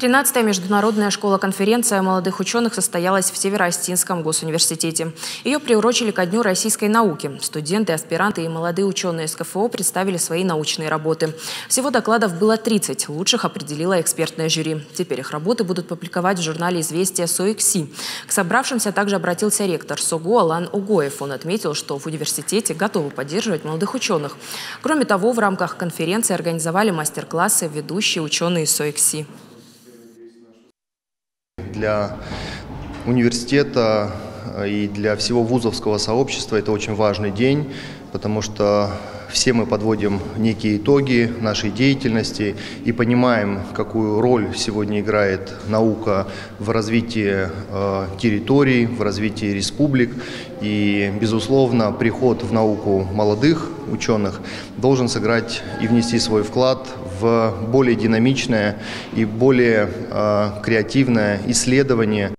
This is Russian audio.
13-я международная школа-конференция молодых ученых состоялась в Северо-Остинском госуниверситете. Ее приурочили ко Дню российской науки. Студенты, аспиранты и молодые ученые из КФО представили свои научные работы. Всего докладов было 30. Лучших определила экспертное жюри. Теперь их работы будут публиковать в журнале «Известия» СОЭКСИ. К собравшимся также обратился ректор СОГУ Алан Угоев. Он отметил, что в университете готовы поддерживать молодых ученых. Кроме того, в рамках конференции организовали мастер-классы ведущие ученые из СОЭКСИ. Для университета и для всего вузовского сообщества это очень важный день, потому что все мы подводим некие итоги нашей деятельности и понимаем, какую роль сегодня играет наука в развитии территорий, в развитии республик. И, безусловно, приход в науку молодых ученых должен сыграть и внести свой вклад в более динамичное и более креативное исследование.